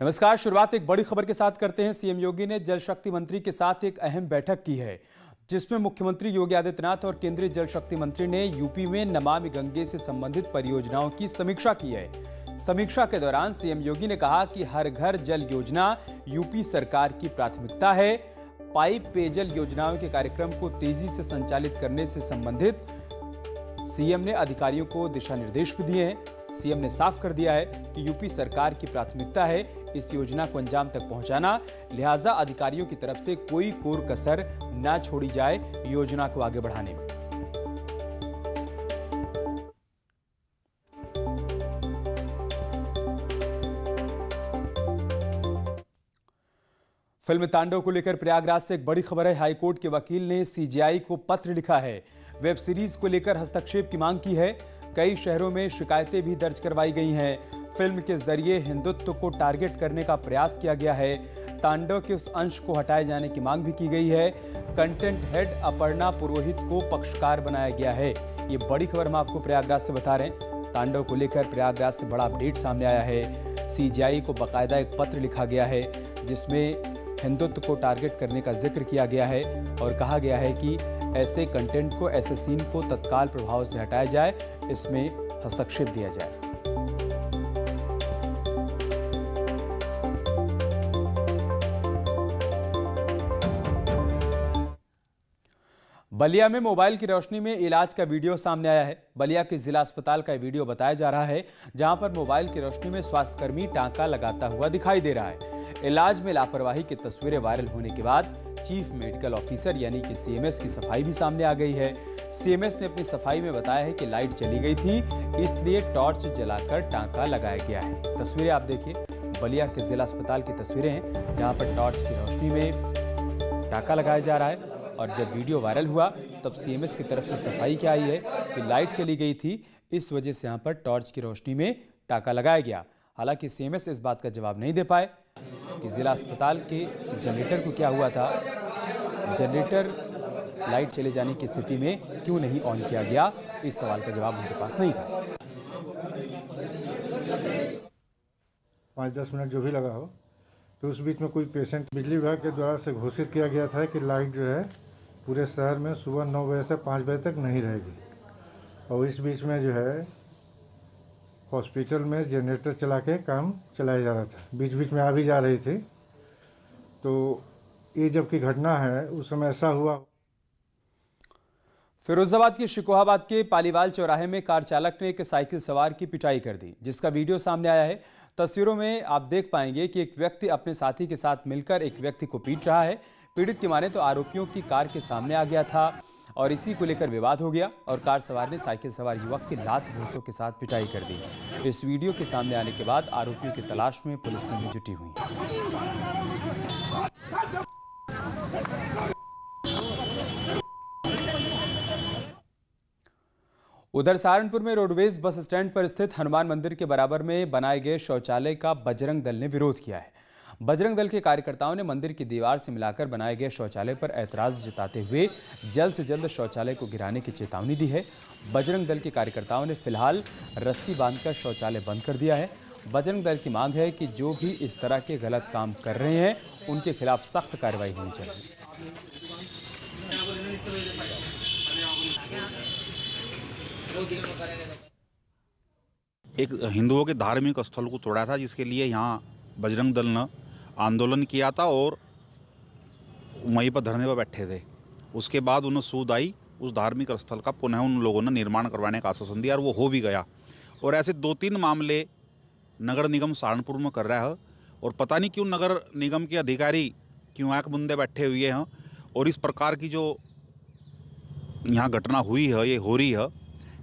नमस्कार। शुरुआत एक बड़ी खबर के साथ करते हैं। सीएम योगी ने जल शक्ति मंत्री के साथ एक अहम बैठक की है, जिसमें मुख्यमंत्री योगी आदित्यनाथ और केंद्रीय जल शक्ति मंत्री ने यूपी में नमामि गंगे से संबंधित परियोजनाओं की समीक्षा की है। समीक्षा के दौरान सीएम योगी ने कहा कि हर घर जल योजना यूपी सरकार की प्राथमिकता है। पाइप पेयजल योजनाओं के कार्यक्रम को तेजी से संचालित करने से संबंधित सीएम ने अधिकारियों को दिशा निर्देश भी दिए हैं। सीएम ने साफ कर दिया है कि यूपी सरकार की प्राथमिकता है इस योजना को अंजाम तक पहुंचाना, लिहाजा अधिकारियों की तरफ से कोई कोर कसर न छोड़ी जाए योजना को आगे बढ़ाने में। फिल्म तांडव को लेकर प्रयागराज से एक बड़ी खबर है। हाईकोर्ट के वकील ने सीजेआई को पत्र लिखा है। वेब सीरीज को लेकर हस्तक्षेप की मांग की है। कई शहरों में शिकायतें भी दर्ज करवाई गई हैं। फिल्म के जरिए हिंदुत्व को टारगेट करने का प्रयास किया गया है। तांडव के उस अंश को हटाए जाने की मांग भी की गई है। कंटेंट हेड अपर्णा पुरोहित को पक्षकार बनाया गया है। ये बड़ी खबर हम आपको प्रयागराज से बता रहे हैं। तांडव को लेकर प्रयागराज से बड़ा अपडेट सामने आया है। सीजेआई को बाकायदा एक पत्र लिखा गया है, जिसमें हिंदुत्व को टारगेट करने का जिक्र किया गया है और कहा गया है कि ऐसे कंटेंट को, ऐसे सीन को तत्काल प्रभाव से हटाया जाए, इसमें हस्तक्षेप दिया जाए। बलिया में मोबाइल की रोशनी में इलाज का वीडियो सामने आया है। बलिया के जिला अस्पताल का वीडियो बताया जा रहा है, जहां पर मोबाइल की रोशनी में स्वास्थ्यकर्मी टांका लगाता हुआ दिखाई दे रहा है। इलाज में लापरवाही की तस्वीरें वायरल होने के बाद चीफ मेडिकल ऑफिसर यानी कि सीएमएस की सफाई भी सामने आ गई है। सीएमएस ने अपनी सफाई में बताया है कि लाइट चली गई थी, इसलिए टॉर्च जलाकर टांका लगाया गया है। तस्वीरें आप देखिए, बलिया के जिला अस्पताल की तस्वीरें हैं, जहां पर टॉर्च की रोशनी में टांका लगाया जा रहा है। और जब वीडियो वायरल हुआ तब सीएमएस की तरफ से सफाई क्या आई है कि लाइट चली गई थी, इस वजह से यहाँ पर टॉर्च की रोशनी में टांका लगाया गया। हालांकि सीएमएस इस बात का जवाब नहीं दे पाए कि जिला अस्पताल के जनरेटर को क्या हुआ था, जनरेटर लाइट चले जाने की स्थिति में क्यों नहीं ऑन किया गया। इस सवाल का जवाब उनके पास नहीं था। 5-10 मिनट जो भी लगा हो, तो उस बीच में कोई पेशेंट बिजली विभाग के द्वारा से घोषित किया गया था कि लाइट जो है पूरे शहर में सुबह 9 बजे से 5 बजे तक नहीं रहेगी। और इस बीच में जो है हॉस्पिटल में जनरेटर चला के काम चलाया जा रहा था, बीच बीच में आ भी जा रही थी। तो ये जब की घटना है उस समय ऐसा हुआ। फिरोजाबाद के शिकोहाबाद के पालीवाल चौराहे में कार चालक ने एक साइकिल सवार की पिटाई कर दी, जिसका वीडियो सामने आया है। तस्वीरों में आप देख पाएंगे कि एक व्यक्ति अपने साथी के साथ मिलकर एक व्यक्ति को पीट रहा है। पीड़ित की माने तो आरोपियों की कार के सामने आ गया था और इसी को लेकर विवाद हो गया और कार सवार ने साइकिल सवार युवक की लात घूंसों के साथ पिटाई कर दी। इस वीडियो के सामने आने के बाद आरोपियों की तलाश में पुलिस टीम भी जुटी हुई है। उधर सहारनपुर में रोडवेज बस स्टैंड पर स्थित हनुमान मंदिर के बराबर में बनाए गए शौचालय का बजरंग दल ने विरोध किया है। बजरंग दल के कार्यकर्ताओं ने मंदिर की दीवार से मिलाकर बनाए गए शौचालय पर ऐतराज जताते हुए जल्द से जल्द शौचालय को गिराने की चेतावनी दी है। बजरंग दल के कार्यकर्ताओं ने फिलहाल रस्सी बांधकर शौचालय बंद कर दिया है। बजरंग दल की मांग है कि जो भी इस तरह के गलत काम कर रहे हैं उनके खिलाफ सख्त कार्रवाई होनी चाहिए। एक हिंदुओं के धार्मिक स्थल को तोड़ा था, जिसके लिए यहाँ बजरंग दल ने आंदोलन किया था और वहीं पर धरने पर बैठे थे। उसके बाद उन्हें सूद आई, उस धार्मिक स्थल का पुनः उन लोगों ने निर्माण करवाने का आश्वासन दिया और वो हो भी गया। और ऐसे 2-3 मामले नगर निगम सहारनपुर में कर रहा है और पता नहीं क्यों नगर निगम के अधिकारी क्यों आंख मुंदे बैठे हुए हैं। और इस प्रकार की जो यहाँ घटना हुई है, ये हो रही है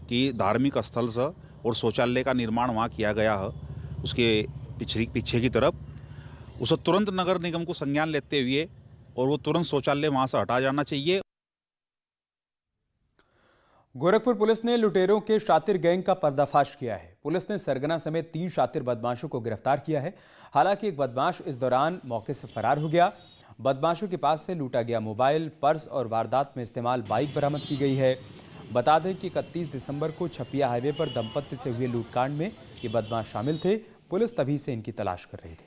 कि धार्मिक स्थल से और शौचालय का निर्माण वहाँ किया गया है उसके पीछे की तरफ, उसे तुरंत नगर निगम को संज्ञान लेते हुए और वो तुरंत शौचालय वहाँ से हटा जाना चाहिए। गोरखपुर पुलिस ने लुटेरों के शातिर गैंग का पर्दाफाश किया है। पुलिस ने सरगना समेत 3 शातिर बदमाशों को गिरफ्तार किया है। हालांकि एक बदमाश इस दौरान मौके से फरार हो गया। बदमाशों के पास से लूटा गया मोबाइल, पर्स और वारदात में इस्तेमाल बाइक बरामद की गई है। बता दें कि 31 दिसंबर को छपिया हाईवे पर दंपत्ति से हुए लूटकांड में ये बदमाश शामिल थे। पुलिस तभी से इनकी तलाश कर रही थी।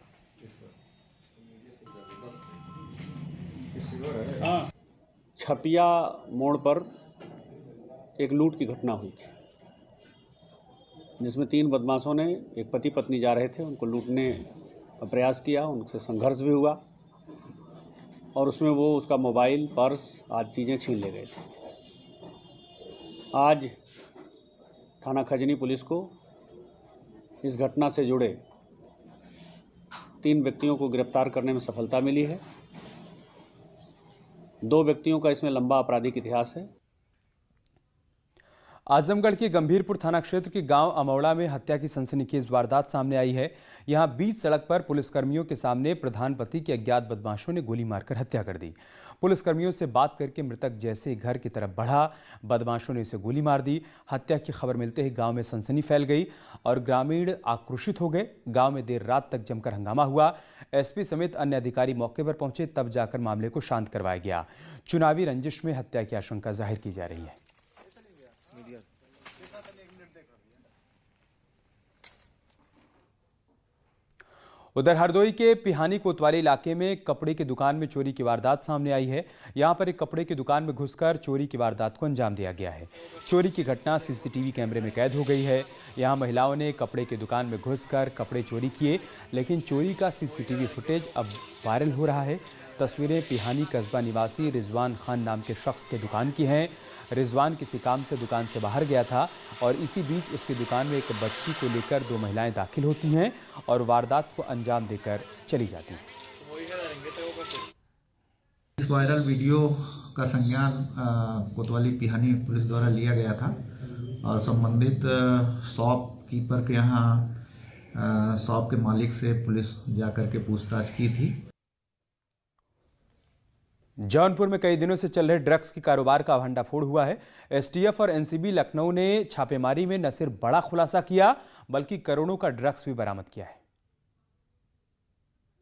छपिया मोड़ पर एक लूट की घटना हुई थी, जिसमें 3 बदमाशों ने, एक पति पत्नी जा रहे थे, उनको लूटने का प्रयास किया, उनसे संघर्ष भी हुआ और उसमें वो उसका मोबाइल, पर्स आदि चीज़ें छीन ले गए थे। आज थाना खजनी पुलिस को इस घटना से जुड़े 3 व्यक्तियों को गिरफ्तार करने में सफलता मिली है। 2 व्यक्तियों का इसमें लंबा आपराधिक इतिहास है। आजमगढ़ के गंभीरपुर थाना क्षेत्र के गांव अमौड़ा में हत्या की सनसनीखेज वारदात सामने आई है। यहां बीच सड़क पर पुलिसकर्मियों के सामने प्रधान पति के अज्ञात बदमाशों ने गोली मारकर हत्या कर दी। पुलिसकर्मियों से बात करके मृतक जैसे घर की तरफ बढ़ा, बदमाशों ने उसे गोली मार दी। हत्या की खबर मिलते ही गांव में सनसनी फैल गई और ग्रामीण आक्रोशित हो गए। गांव में देर रात तक जमकर हंगामा हुआ। एसपी समेत अन्य अधिकारी मौके पर पहुंचे, तब जाकर मामले को शांत करवाया गया। चुनावी रंजिश में हत्या की आशंका जाहिर की जा रही है। उधर हरदोई के पिहानी कोतवाली इलाके में कपड़े की दुकान में चोरी की वारदात सामने आई है। यहां पर एक कपड़े की दुकान में घुसकर चोरी की वारदात को अंजाम दिया गया है। चोरी की घटना सीसीटीवी कैमरे में कैद हो गई है। यहां महिलाओं ने कपड़े की दुकान में घुसकर कपड़े चोरी किए, लेकिन चोरी का सीसीटीवी फुटेज अब वायरल हो रहा है। तस्वीरें पिहानी कस्बा निवासी रिजवान खान नाम के शख्स के दुकान की हैं। रिजवान किसी काम से दुकान से बाहर गया था और इसी बीच उसकी दुकान में एक बच्ची को लेकर 2 महिलाएं दाखिल होती हैं और वारदात को अंजाम देकर चली जाती हैं। इस वायरल वीडियो का संज्ञान कोतवाली पिहानी पुलिस द्वारा लिया गया था और संबंधित शॉपकीपर के यहाँ शॉप के मालिक से पुलिस जाकर के पूछताछ की थी। जौनपुर में कई दिनों से चल रहे ड्रग्स के कारोबार का भंडाफोड़ हुआ है। एसटीएफ और एनसीबी लखनऊ ने छापेमारी में न सिर्फ बड़ा खुलासा किया, बल्कि करोड़ों का ड्रग्स भी बरामद किया है।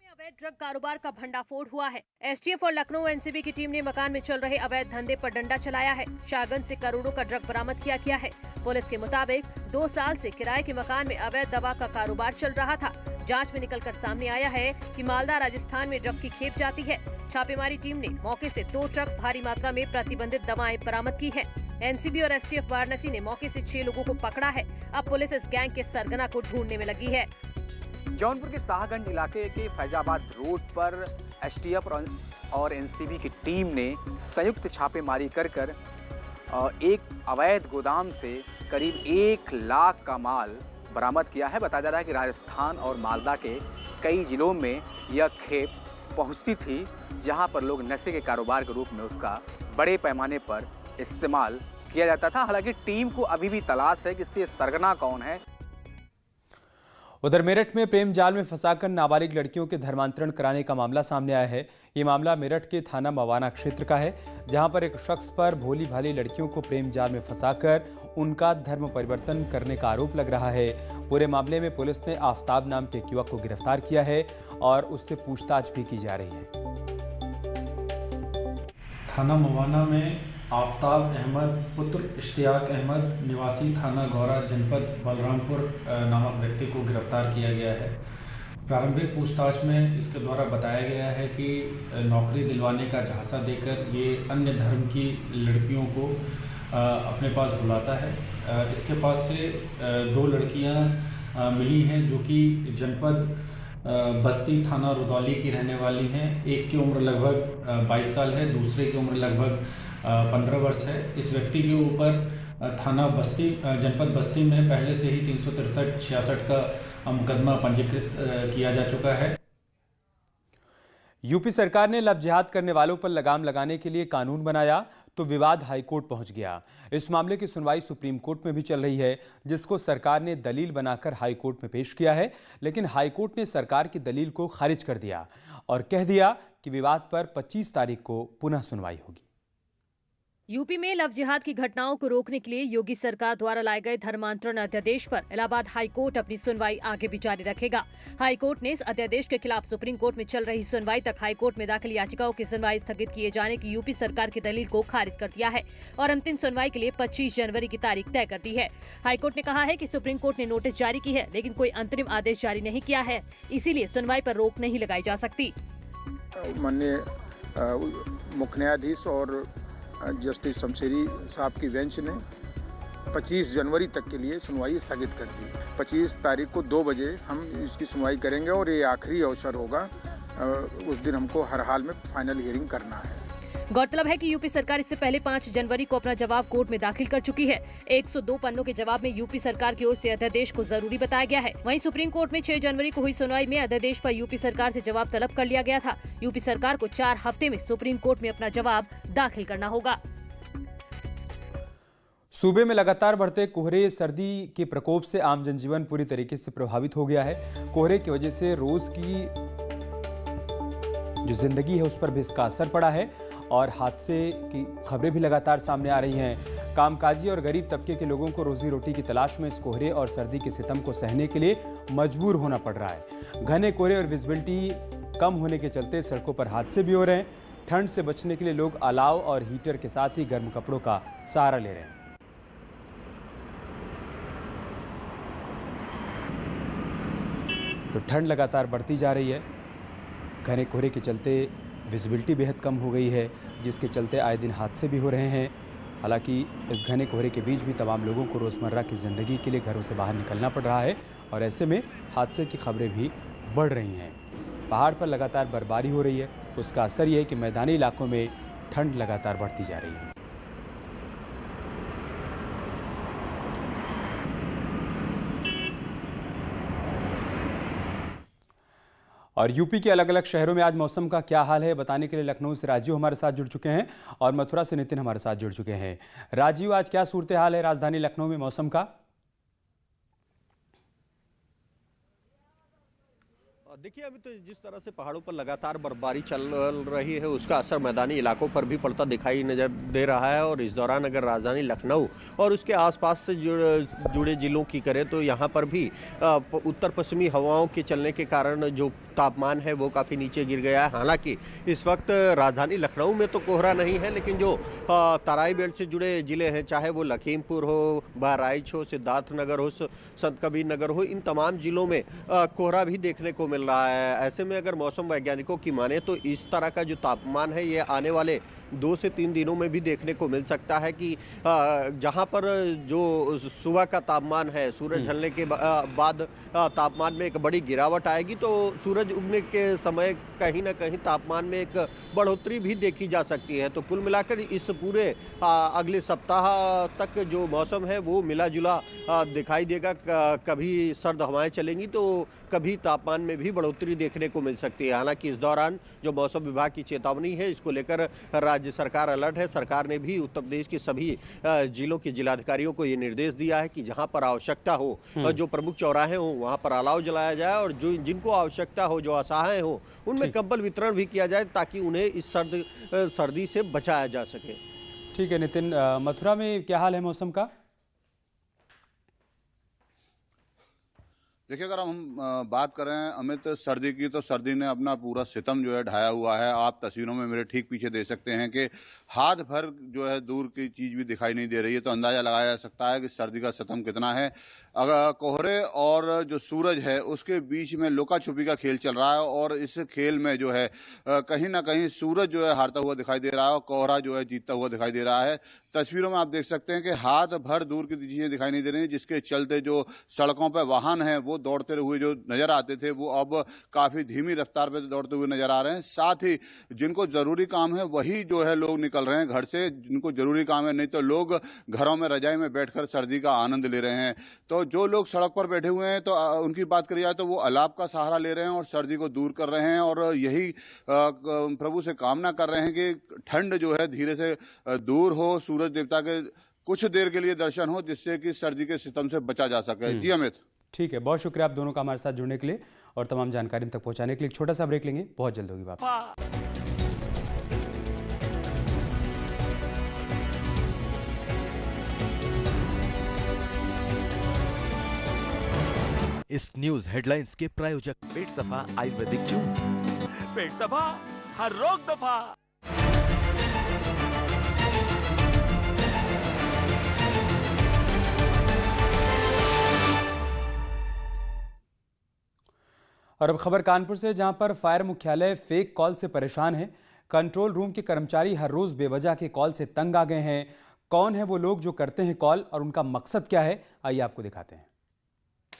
अवैध ड्रग कारोबार का भंडाफोड़ हुआ है। एसटीएफ और लखनऊ एनसीबी की टीम ने मकान में चल रहे अवैध धंधे पर डंडा चलाया है। शाहगंज से करोड़ों का ड्रग बरामद किया गया है। पुलिस के मुताबिक 2 साल से किराए के मकान में अवैध दवा का कारोबार चल रहा था। जांच में निकलकर सामने आया है कि मालदा राजस्थान में ड्रग की खेप जाती है। छापेमारी टीम ने मौके से 2 ट्रक भारी मात्रा में प्रतिबंधित दवाएं बरामद की हैं। एनसीबी और एसटीएफ वाराणसी ने मौके से 6 लोगों को पकड़ा है। अब पुलिस इस गैंग के सरगना को ढूंढने में लगी है। जौनपुर के शाहगंज इलाके के फैजाबाद रोड पर एसटीएफ और एनसीबी की टीम ने संयुक्त छापेमारी कर एक अवैध गोदाम से करीब 1 लाख का माल बरामद किया है। बताया जा रहा है कि राजस्थान और मालदा के कई जिलों में यह खेप पहुंचती थी, जहां पर लोग नशे के कारोबार के रूप में उसका बड़े पैमाने पर इस्तेमाल किया जाता था। हालांकि टीम को अभी भी तलाश है कि इसके सरगना कौन है। उधर मेरठ में प्रेम जाल में फंसाकर नाबालिग लड़कियों के धर्मांतरण कराने का मामला सामने आया है। ये मामला मेरठ के थाना मवाना क्षेत्र का है, जहां पर एक शख्स पर भोली भाली लड़कियों को प्रेम जाल में फंसाकर उनका धर्म परिवर्तन करने का आरोप लग रहा है। पूरे मामले में पुलिस ने आफ्ताब नाम के एक युवक को गिरफ्तार किया है और उससे पूछताछ भी की जा रही है। थाना मवाना में आफ्ताब अहमद पुत्र इश्तियाक अहमद निवासी थाना गौरा जनपद बलरामपुर नामक व्यक्ति को गिरफ्तार किया गया है। प्रारंभिक पूछताछ में इसके द्वारा बताया गया है कि नौकरी दिलवाने का झांसा देकर ये अन्य धर्म की लड़कियों को अपने पास बुलाता है। इसके पास से 2 लड़कियां मिली हैं जो कि जनपद बस्ती थाना रुदौली की रहने वाली हैं। एक की उम्र लगभग 22 साल है, दूसरे की उम्र लगभग 15 वर्ष है। इस व्यक्ति के ऊपर थाना बस्ती जनपद बस्ती में पहले से ही 363-66 का मुकदमा पंजीकृत किया जा चुका है। यूपी सरकार ने लव जिहाद करने वालों पर लगाम लगाने के लिए कानून बनाया तो विवाद हाईकोर्ट पहुंच गया। इस मामले की सुनवाई सुप्रीम कोर्ट में भी चल रही है, जिसको सरकार ने दलील बनाकर हाईकोर्ट में पेश किया है। लेकिन हाईकोर्ट ने सरकार की दलील को खारिज कर दिया और कह दिया कि विवाद पर 25 तारीख को पुनः सुनवाई होगी। यूपी में लव जिहाद की घटनाओं को रोकने के लिए योगी सरकार द्वारा लाए गए धर्मांतरण अध्यादेश पर इलाहाबाद हाई कोर्ट अपनी सुनवाई आगे भी जारी रखेगा। हाई कोर्ट ने इस अध्यादेश के खिलाफ सुप्रीम कोर्ट में चल रही सुनवाई तक हाई कोर्ट में दाखिल याचिकाओं की सुनवाई स्थगित किए जाने की यूपी सरकार की दलील को खारिज कर दिया है और अंतिम सुनवाई के लिए 25 जनवरी की तारीख तय कर दी है। हाई कोर्ट ने कहा है कि सुप्रीम कोर्ट ने नोटिस जारी की है, लेकिन कोई अंतरिम आदेश जारी नहीं किया है, इसीलिए सुनवाई पर रोक नहीं लगाई जा सकती। माननीय मुख्य न्यायाधीश और जस्टिस शमशेरी साहब की बेंच ने 25 जनवरी तक के लिए सुनवाई स्थगित कर दी। 25 तारीख को 2 बजे हम इसकी सुनवाई करेंगे और ये आखिरी अवसर होगा। उस दिन हमको हर हाल में फाइनल हियरिंग करना है। गौरतलब है कि यूपी सरकार इससे पहले 5 जनवरी को अपना जवाब कोर्ट में दाखिल कर चुकी है। 102 पन्नों के जवाब में यूपी सरकार की ओर से अध्यादेश को जरूरी बताया गया है। वहीं सुप्रीम कोर्ट में 6 जनवरी को हुई सुनवाई में अध्यादेश पर यूपी सरकार से जवाब तलब कर लिया गया था। यूपी सरकार को 4 हफ्ते में सुप्रीम कोर्ट में अपना जवाब दाखिल करना होगा। सूबे में लगातार बढ़ते कोहरे सर्दी के प्रकोप से आम जनजीवन पूरी तरीके से प्रभावित हो गया है। कोहरे की वजह से रोज की जो जिंदगी है उस पर भी इसका असर पड़ा है और हादसे की खबरें भी लगातार सामने आ रही हैं। कामकाजी और गरीब तबके के लोगों को रोजी रोटी की तलाश में इस कोहरे और सर्दी के सितम को सहने के लिए मजबूर होना पड़ रहा है। घने कोहरे और विजिबिलिटी कम होने के चलते सड़कों पर हादसे भी हो रहे हैं। ठंड से बचने के लिए लोग अलाव और हीटर के साथ ही गर्म कपड़ों का सहारा ले रहे हैं। तो ठंड लगातार बढ़ती जा रही है। घने कोहरे के चलते विजिबिलिटी बेहद कम हो गई है, जिसके चलते आए दिन हादसे भी हो रहे हैं। हालांकि इस घने कोहरे के बीच भी तमाम लोगों को रोज़मर्रा की ज़िंदगी के लिए घरों से बाहर निकलना पड़ रहा है और ऐसे में हादसे की खबरें भी बढ़ रही हैं। पहाड़ पर लगातार बर्फबारी हो रही है, उसका असर ये है कि मैदानी इलाकों में ठंड लगातार बढ़ती जा रही है। और यूपी के अलग अलग शहरों में आज मौसम का क्या हाल है बताने के लिए लखनऊ से राजीव हमारे साथ जुड़ चुके हैं और मथुरा से नितिन हमारे साथ जुड़ चुके हैं। राजीव, आज क्या सूरत हाल है राजधानी लखनऊ में मौसम का? देखिए, अभी तो जिस तरह से पहाड़ों पर लगातार बर्फबारी चल रही है उसका असर मैदानी इलाकों पर भी पड़ता दिखाई नजर दे रहा है। और इस दौरान अगर राजधानी लखनऊ और उसके आसपास से जुड़े जिलों की करें तो यहाँ पर भी उत्तर पश्चिमी हवाओं के चलने के कारण जो तापमान है वो काफ़ी नीचे गिर गया है। हालांकि इस वक्त राजधानी लखनऊ में तो कोहरा नहीं है, लेकिन जो तराई बेल्ट से जुड़े ज़िले हैं, चाहे वो लखीमपुर हो, बहराइच हो, सिद्धार्थनगर हो, संत कबीर नगर हो, इन तमाम ज़िलों में कोहरा भी देखने को मिल रहा है। ऐसे में अगर मौसम वैज्ञानिकों की माने तो इस तरह का जो तापमान है ये आने वाले 2 से 3 दिनों में भी देखने को मिल सकता है कि जहां पर जो सुबह का तापमान है, सूरज ढलने के बाद तापमान में एक बड़ी गिरावट आएगी, तो सूरज उगने के समय कहीं ना कहीं तापमान में एक बढ़ोतरी भी देखी जा सकती है। तो कुल मिलाकर इस पूरे अगले सप्ताह तक जो मौसम है वो मिला जुला दिखाई देगा। कभी सर्द हवाएं चलेंगी तो कभी तापमान में भी बढ़ोतरी देखने को मिल सकती है। हालांकि इस दौरान जो मौसम विभाग की चेतावनी है, इसको लेकर राज्य सरकार अलर्ट है। सरकार ने भी उत्तर प्रदेश के सभी जिलों के जिलाधिकारियों को ये निर्देश दिया है कि जहां पर आवश्यकता हो, जो प्रमुख चौराहे हो वहां पर अलाव जलाया जाए और जो जिनको आवश्यकता हो, जो असहाय हो, उनमें कंबल वितरण भी किया जाए ताकि उन्हें इस सर्दी से बचाया जा सके। ठीक है नितिन, मथुरा में क्या हाल है मौसम का? देखिए, अगर हम बात करें अमित सर्दी की, तो सर्दी ने अपना पूरा सितम जो है ढाया हुआ है। आप तस्वीरों में मेरे ठीक पीछे देख सकते हैं कि हाथ भर जो है दूर की चीज भी दिखाई नहीं दे रही है, तो अंदाजा लगाया जा सकता है कि सर्दी का सितम कितना है। अगर कोहरे और जो सूरज है उसके बीच में लुका छुपी का खेल चल रहा है और इस खेल में जो है कहीं ना कहीं सूरज जो है हारता हुआ दिखाई दे रहा है और कोहरा जो है जीतता हुआ दिखाई दे रहा है। तस्वीरों में आप देख सकते हैं कि हाथ भर दूर की चीजें दिखाई नहीं दे रही, जिसके चलते जो सड़कों पर वाहन हैं वो दौड़ते हुए जो नजर आते थे वो अब काफी धीमी रफ्तार पर दौड़ते हुए नजर आ रहे हैं। साथ ही जिनको जरूरी काम है वही जो है लोग निकल रहे हैं घर से, जिनको जरूरी काम है, नहीं तो लोग घरों में रजाई में बैठकर सर्दी का आनंद ले रहे हैं। तो जो लोग सड़क पर बैठे हुए हैं तो उनकी बात करी जाए तो वो अलाव का सहारा ले रहे हैं और सर्दी को दूर कर रहे हैं और यही प्रभु से कामना कर रहे हैं कि ठंड जो है धीरे से दूर हो, सूरज देवता के कुछ देर के लिए दर्शन हो, जिससे कि सर्दी के सितम से बचा जा सके। जी अमित। ठीक है, बहुत शुक्रिया आप दोनों का हमारे साथ जुड़ने के लिए और तमाम जानकारी तक पहुंचाने के लिए। एक छोटा सा ब्रेक लेंगे, बहुत जल्द होगी बात। इस न्यूज हेडलाइंस के प्रायोजक पेट सफा आयुर्वेदिक चूर्ण, पेट सफा हर रोग दफा। और अब खबर कानपुर से, जहां पर फायर मुख्यालय फेक कॉल से परेशान है। कंट्रोल रूम के कर्मचारी हर रोज बेवजह के कॉल से तंग आ गए हैं। कौन है वो लोग जो करते हैं कॉल और उनका मकसद क्या है, आइए आपको दिखाते हैं।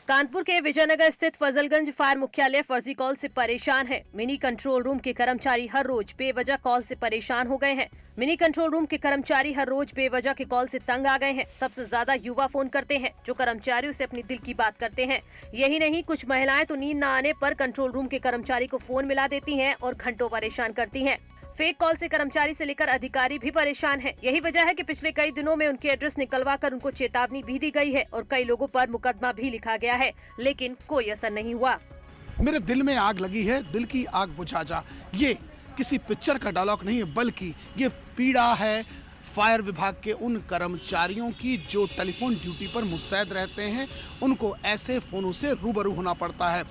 कानपुर के विजयनगर स्थित फजलगंज फायर मुख्यालय फर्जी कॉल से परेशान है। मिनी कंट्रोल रूम के कर्मचारी हर रोज बेवजह कॉल से परेशान हो गए हैं। मिनी कंट्रोल रूम के कर्मचारी हर रोज बेवजह के कॉल से तंग आ गए हैं। सबसे ज्यादा युवा फोन करते हैं, जो कर्मचारियों से अपनी दिल की बात करते हैं। यही नहीं, कुछ महिलाएं तो नींद न आने पर कंट्रोल रूम के कर्मचारी को फोन मिला देती हैं और घंटों परेशान करती हैं। फेक कॉल से कर्मचारी से लेकर अधिकारी भी परेशान हैं। यही वजह है कि पिछले कई दिनों में उनके एड्रेस निकलवाकर उनको चेतावनी भी दी गई है और कई लोगों पर मुकदमा भी लिखा गया है, लेकिन कोई असर नहीं हुआ। मेरे दिल में आग लगी है, दिल की आग बुझा जा, ये किसी पिक्चर का डायलॉग नहीं है, बल्कि ये पीड़ा है फायर विभाग के उन कर्मचारियों की जो टेलीफोन ड्यूटी पर मुस्तैद रहते हैं। उनको ऐसे फोनों से रूबरू होना पड़ता है।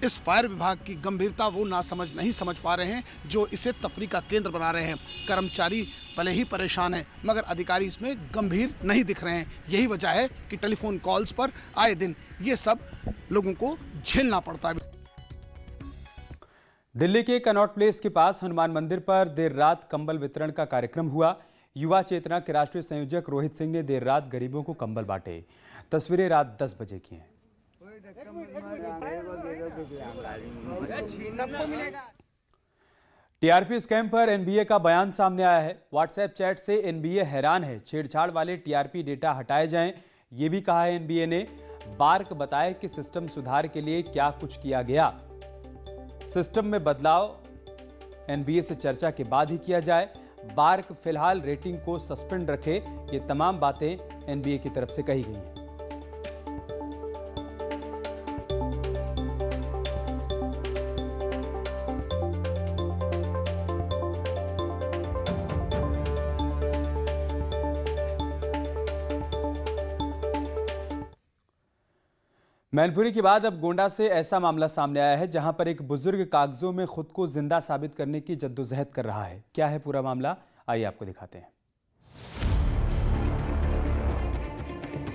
इस फायर विभाग की गंभीरता वो नहीं समझ पा रहे हैं, जो इसे तफरीक का केंद्र बना रहे हैं। कर्मचारी भले ही परेशान हैं, मगर अधिकारी इसमें गंभीर नहीं दिख रहे हैं। यही वजह है कि टेलीफोन कॉल्स पर आए दिन ये सब लोगों को झेलना पड़ता है। दिल्ली के कनॉट प्लेस के पास हनुमान मंदिर पर देर रात कंबल वितरण का कार्यक्रम हुआ। युवा चेतना के राष्ट्रीय संयोजक रोहित सिंह ने देर रात गरीबों को कंबल बांटे। तस्वीरें रात 10 बजे की हैं। टीआरपी स्कैम पर एनबीए का बयान सामने आया है। व्हाट्सएप चैट से एनबीए हैरान है। छेड़छाड़ वाले टीआरपी डेटा हटाए जाएं, ये भी कहा है एनबीए ने। बार्क बताए कि सिस्टम सुधार के लिए क्या कुछ किया गया। सिस्टम में बदलाव एनबीए से चर्चा के बाद ही किया जाए। बार्क फिलहाल रेटिंग को सस्पेंड रखे, ये तमाम बातें एनबीए की तरफ से कही गई हैं। मैनपुरी के बाद अब गोंडा से ऐसा मामला सामने आया है, जहां पर एक बुजुर्ग कागजों में खुद को जिंदा साबित करने की जद्दोजहद कर रहा है। क्या है पूरा मामला, आइए आपको दिखाते हैं।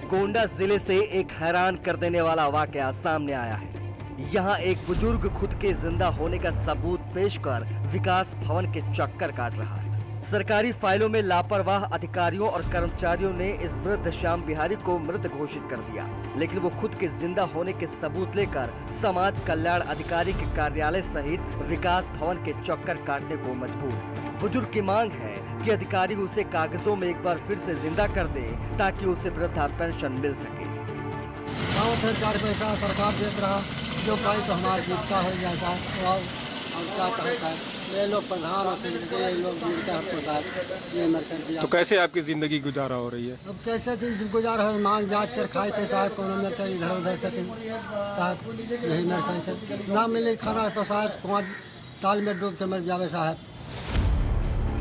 गोंडा जिले से एक हैरान कर देने वाला वाकया सामने आया है। यहाँ एक बुजुर्ग खुद के जिंदा होने का सबूत पेश कर विकास भवन के चक्कर काट रहा है। सरकारी फाइलों में लापरवाह अधिकारियों और कर्मचारियों ने इस वृद्ध श्याम बिहारी को मृत घोषित कर दिया, लेकिन वो खुद के जिंदा होने के सबूत लेकर समाज कल्याण अधिकारी के कार्यालय सहित विकास भवन के चक्कर काटने को मजबूर है। बुजुर्ग की मांग है कि अधिकारी उसे कागजों में एक बार फिर से जिंदा कर दे, ताकि उसे वृद्धा पेंशन मिल सके। 4 पैसा सरकार देख रहा, जो पाई तो हमारा जीविका हो जाता है। और क्या कहें साहब, ये लोग प्रधान और ये लोग मिलकर हमको साहब ये मर कर दिया। तो कैसे आपकी जिंदगी गुजारा हो रही है? अब कैसे गुजारा हो, मांग जांच कर खाए थे साहब, कोनो मर कर इधर उधर से साहब यही मर कर ना मिले खाना तो साहब 5 ताल में डूब के मर जावे साहब।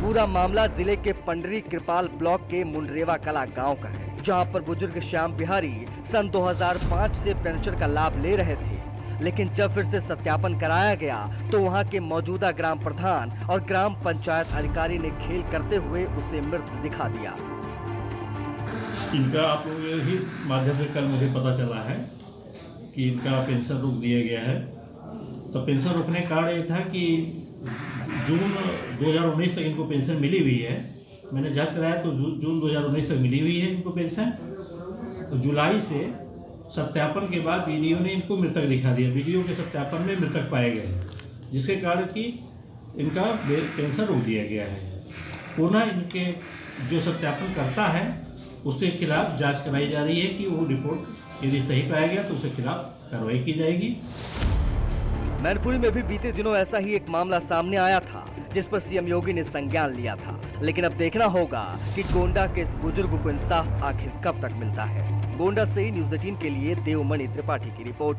पूरा मामला जिले के पंडरी कृपाल ब्लॉक के मुंडरेवा कला गांव का है, जहां पर बुजुर्ग श्याम बिहारी सन 2005 से पेंशन का लाभ ले रहे थे, लेकिन जब फिर से सत्यापन कराया गया तो वहां के मौजूदा ग्राम प्रधान और ग्राम पंचायत अधिकारी ने खेल करते हुए उसे मृत दिखा दिया। इनका आप ही माध्यम से कल मुझे पता चला है कि इनका पेंशन रोक दिया गया है। तो पेंशन रोकने का कारण ये था कि जून 2019 तक इनको पेंशन मिली हुई है। मैंने जांच कराया तो जून 2019 तक मिली हुई है इनको पेंशन। तो जुलाई से सत्यापन के बाद वीडियो ने इनको मृतक दिखा दिया। वीडियो के सत्यापन में मृतक पाए गए, जिसके कारण कि इनका पेंशन रोक दिया गया है। पुनः इनके जो सत्यापन करता है उसके खिलाफ जांच कराई जा रही है कि वो रिपोर्ट यदि सही पाया गया तो उसके खिलाफ कार्रवाई की जाएगी। मैनपुरी में भी बीते दिनों ऐसा ही एक मामला सामने आया था, जिस पर सीएम योगी ने संज्ञान लिया था। लेकिन अब देखना होगा कि गोंडा के इस बुजुर्ग को इंसाफ आखिर कब तक मिलता है। गोंडा से न्यूज़ 18 के लिए देवमणि त्रिपाठी की रिपोर्ट।